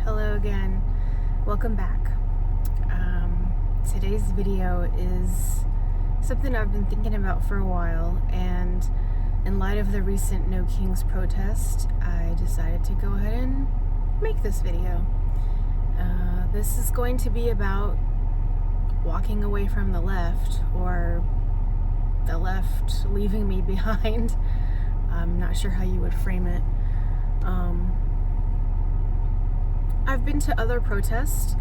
Hello again. Welcome back. Today's video is something I've been thinking about for a while, and in light of the recent No Kings protest, I decided to go ahead and make this video. This is going to be about walking away from the left, or the left leaving me behind. I'm not sure how you would frame it. I've been to other protests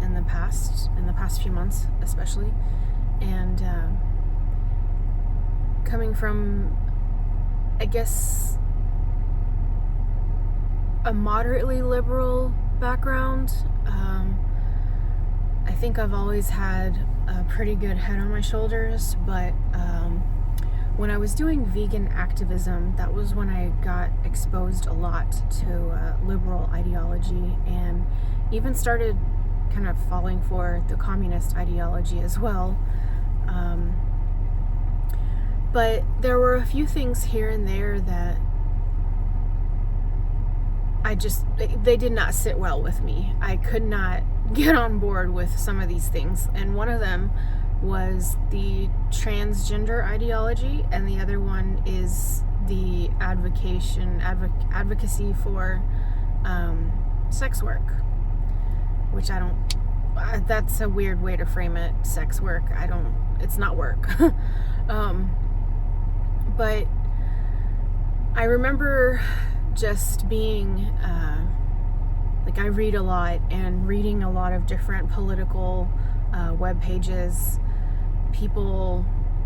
in the past few months especially, and coming from, I guess, a moderately liberal background, I think I've always had a pretty good head on my shoulders, but when I was doing vegan activism, that was when I got exposed a lot to liberal ideology, and even started kind of falling for the communist ideology as well. But there were a few things here and there that they did not sit well with me. I could not get on board with some of these things, and one of them was the transgender ideology, and the other one is the advocacy for sex work, which that's a weird way to frame it. Sex work, it's not work. But I remember just being I read a lot, and reading a lot of different political web pages. People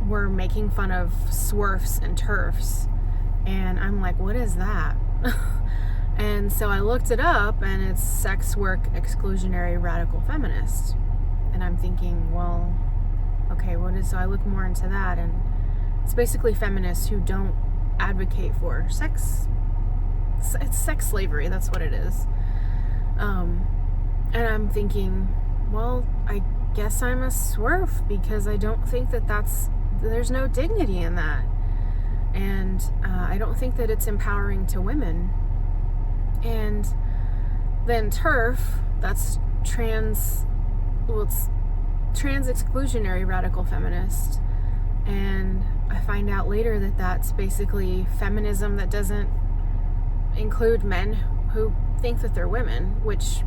were making fun of SWERFs and TERFs, and I'm like, what is that? And so I looked it up, and it's sex work exclusionary radical feminist, and I'm thinking, well, okay, so I look more into that, and it's basically feminists who don't advocate for sex. It's sex slavery, that's what it is. And I'm thinking, well, I guess I'm a SWERF, because I don't think there's no dignity in that. And I don't think that it's empowering to women. And then TERF, that's it's trans exclusionary radical feminist. And I find out later that that's basically feminism that doesn't include men who think that they're women, which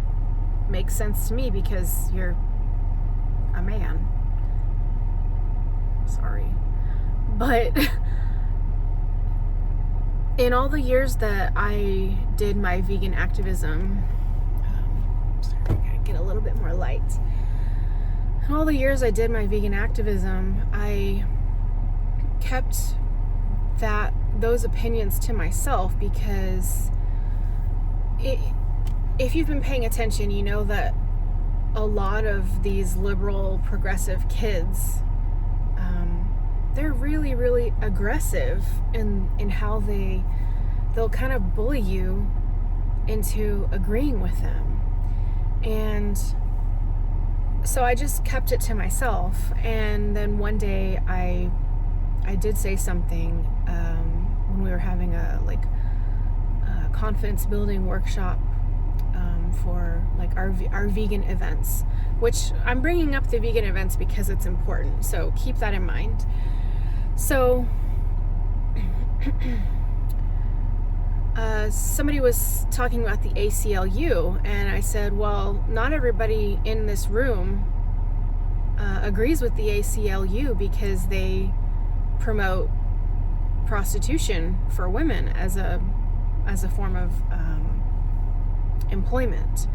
makes sense to me because you're a man. Sorry. But in all the years that I did my vegan activism, sorry, I gotta get a little bit more light. In all the years I did my vegan activism, I kept those opinions to myself, because if you've been paying attention, you know that a lot of these liberal progressive kids, they're really, really aggressive in how they'll kind of bully you into agreeing with them. And so I just kept it to myself. And then one day I did say something when we were having a confidence building workshop for our vegan events, which I'm bringing up the vegan events because it's important, so keep that in mind. So somebody was talking about the ACLU, and I said, well, not everybody in this room agrees with the ACLU, because they promote prostitution for women as a form of employment.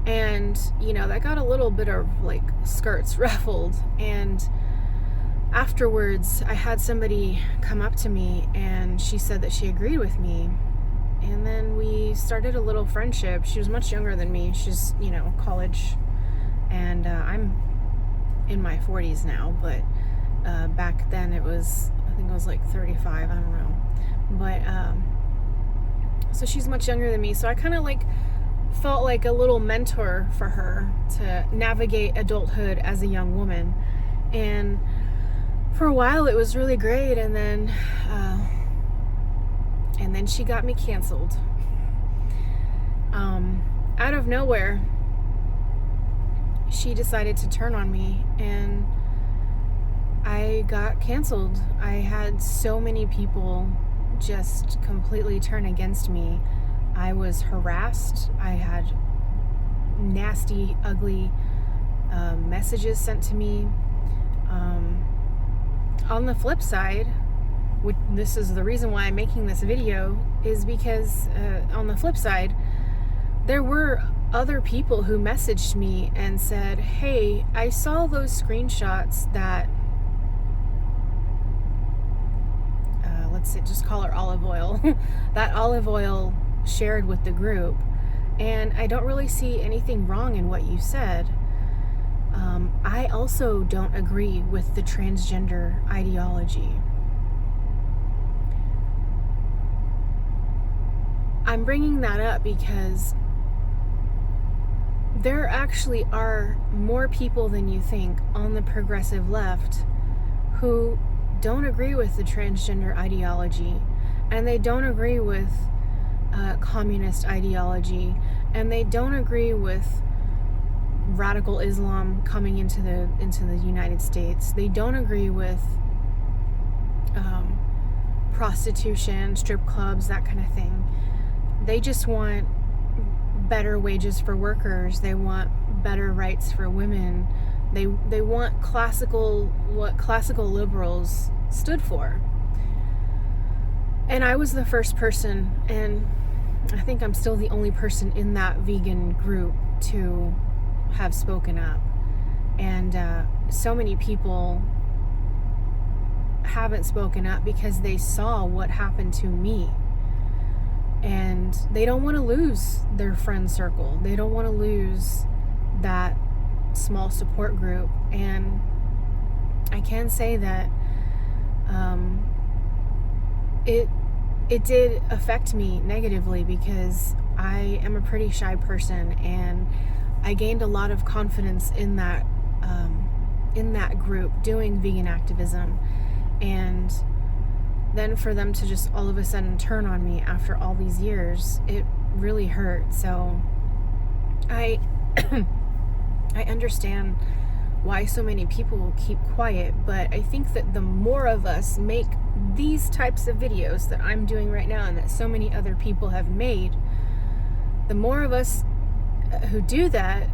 And that got a little bit of skirts ruffled. And afterwards I had somebody come up to me, and she said that she agreed with me, and then we started a little friendship. She was much younger than me. She's college, and I'm in my 40s now, but back then I think it was 35, I don't know, but so she's much younger than me, so I kind of felt like a little mentor for her to navigate adulthood as a young woman. And for a while it was really great, and then she got me canceled. out of nowhere, she decided to turn on me, and I got canceled. I had so many people just completely turn against me. I was harassed. I had nasty, ugly messages sent to me. On the flip side, this is the reason why I'm making this video, is because on the flip side, there were other people who messaged me and said, hey, I saw those screenshots that, let's just call her Olive Oil, that Olive Oil shared with the group, and I don't really see anything wrong in what you said. I also don't agree with the transgender ideology. I'm bringing that up because there actually are more people than you think on the progressive left who don't agree with the transgender ideology, and they don't agree with communist ideology, and they don't agree with radical Islam coming into the United States. They don't agree with prostitution, strip clubs, that kind of thing. They just want better wages for workers. They want better rights for women. They want what classical liberals stood for. And I was the first person, and I think I'm still the only person in that vegan group to have spoken up. And so many people haven't spoken up because they saw what happened to me. And they don't want to lose their friend circle. They don't want to lose that small support group. And I can say that it did affect me negatively, because I am a pretty shy person, and I gained a lot of confidence in that group doing vegan activism. And then for them to just all of a sudden turn on me after all these years, it really hurt. So I I understand why so many people keep quiet, but I think that the more of us make these types of videos that I'm doing right now, and that so many other people have made, the more of us who do that,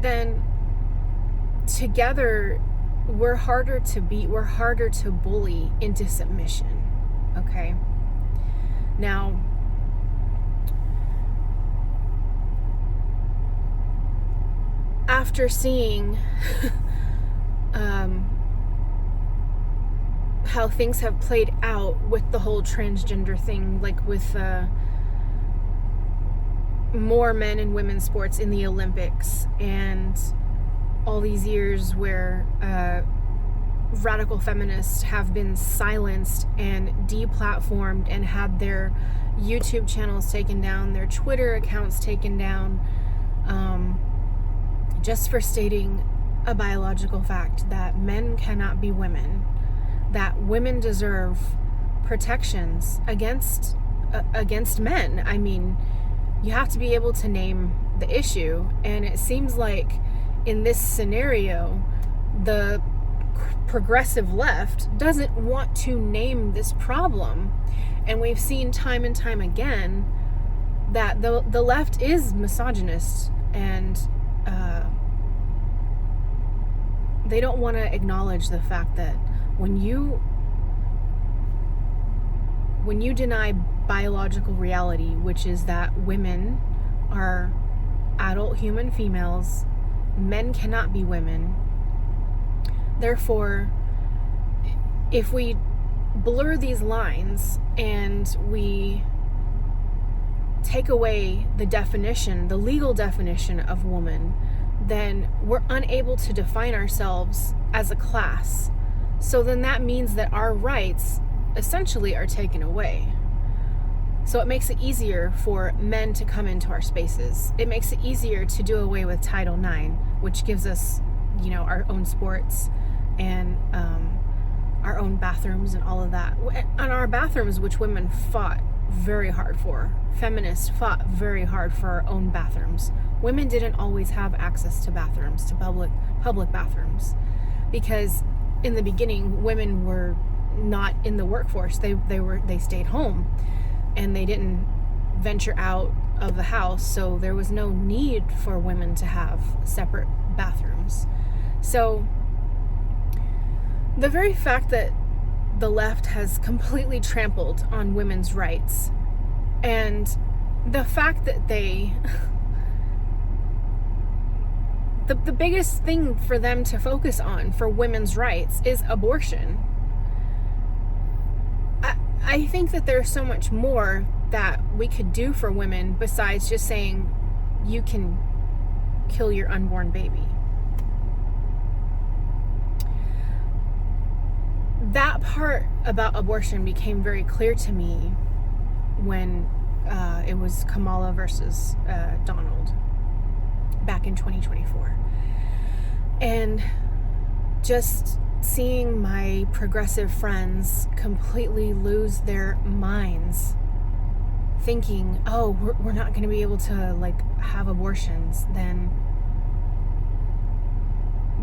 then together we're harder to beat, we're harder to bully into submission. Okay? Now, after seeing how things have played out with the whole transgender thing, like with more men and women's sports in the Olympics, and all these years where radical feminists have been silenced and deplatformed and had their YouTube channels taken down, their Twitter accounts taken down, just for stating a biological fact that men cannot be women, that women deserve protections against men. I mean, you have to be able to name the issue, and it seems like in this scenario, the progressive left doesn't want to name this problem. And we've seen time and time again that the left is misogynist, and they don't want to acknowledge the fact that when you deny biological reality, which is that women are adult human females, men cannot be women. Therefore, if we blur these lines and we take away the definition, the legal definition of woman, then we're unable to define ourselves as a class. So then that means that our rights essentially are taken away. So it makes it easier for men to come into our spaces. It makes it easier to do away with Title IX, which gives us, our own sports and our own bathrooms and all of that. And our bathrooms, which women fought very hard for. Feminists fought very hard for our own bathrooms. Women didn't always have access to bathrooms, to public bathrooms, because in the beginning, women were not in the workforce. They stayed home, and they didn't venture out of the house, so there was no need for women to have separate bathrooms. So the very fact that the left has completely trampled on women's rights, and the fact that they the biggest thing for them to focus on for women's rights is abortion. I think that there's so much more that we could do for women besides just saying you can kill your unborn baby. That part about abortion became very clear to me when it was Kamala versus Donald back in 2024. And just seeing my progressive friends completely lose their minds, thinking, oh, we're not going to be able to like have abortions, then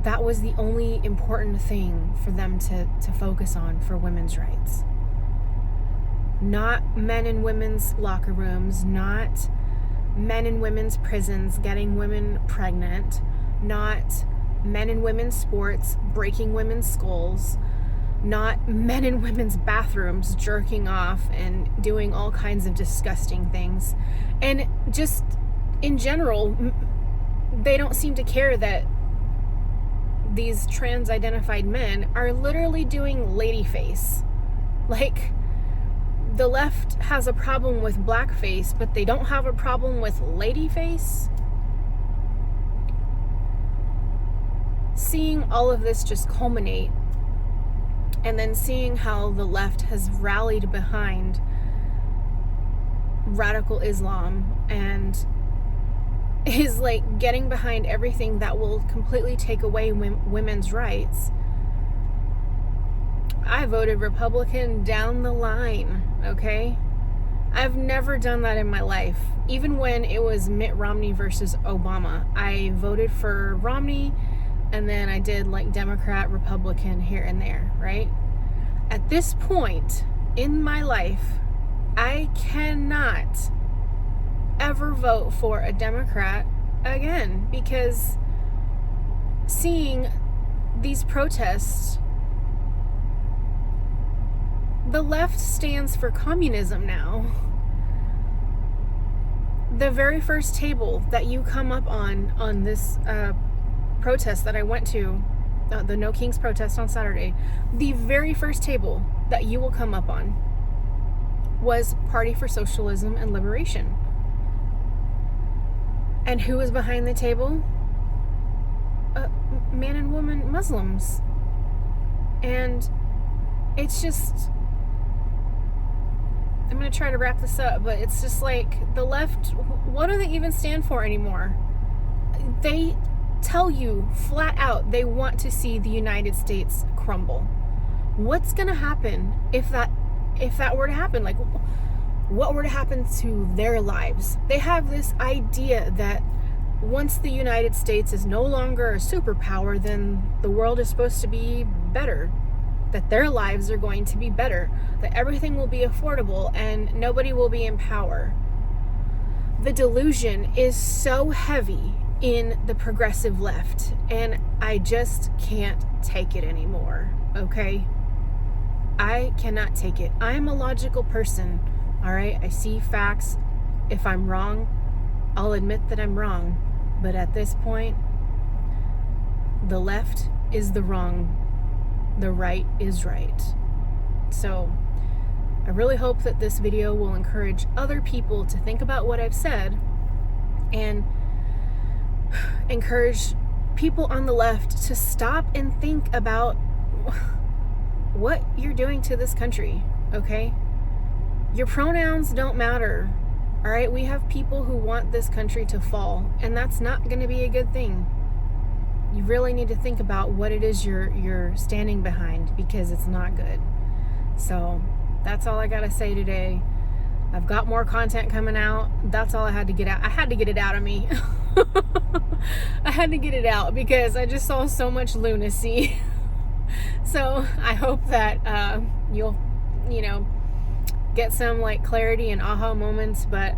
that was the only important thing for them to focus on for women's rights. Not men in women's locker rooms, not men in women's prisons getting women pregnant, not men in women's sports breaking women's skulls, not men in women's bathrooms jerking off and doing all kinds of disgusting things. And just in general, they don't seem to care that these trans-identified men are literally doing ladyface. Like, the left has a problem with blackface, but they don't have a problem with ladyface. Seeing all of this just culminate, and then seeing how the left has rallied behind radical Islam and is like getting behind everything that will completely take away women's rights. I voted Republican down the line, okay? I've never done that in my life. Even when it was Mitt Romney versus Obama, I voted for Romney, and then I did like Democrat, Republican here and there, right? At this point in my life, I cannot ever vote for a Democrat again, because seeing these protests, the left stands for communism now. The very first table that you come up on this protest that I went to, the No Kings protest on Saturday, the very first table that you will come up on was Party for Socialism and Liberation. And who was behind the table? Man and woman Muslims. And it's just, I'm going to try to wrap this up, but it's just like the left, what do they even stand for anymore? They tell you flat out they want to see the United States crumble. What's going to happen if that were to happen? Like, what were to happen to their lives? They have this idea that once the United States is no longer a superpower, then the world is supposed to be better, that their lives are going to be better, that everything will be affordable and nobody will be in power. The delusion is so heavy in the progressive left, and I just can't take it anymore, okay? I cannot take it. I'm a logical person. All right, I see facts. If I'm wrong, I'll admit that I'm wrong. But at this point, the left is the wrong, the right is right. So I really hope that this video will encourage other people to think about what I've said and encourage people on the left to stop and think about what you're doing to this country, okay? Your pronouns don't matter, all right? We have people who want this country to fall, and that's not going to be a good thing. You really need to think about what it is you're standing behind, because it's not good. So that's all I got to say today. I've got more content coming out. That's all I had to get out. I had to get it out of me. I had to get it out because I just saw so much lunacy. So I hope that you'll, get some like clarity and aha moments, but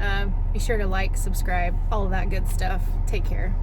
be sure to like, subscribe, all of that good stuff. Take care.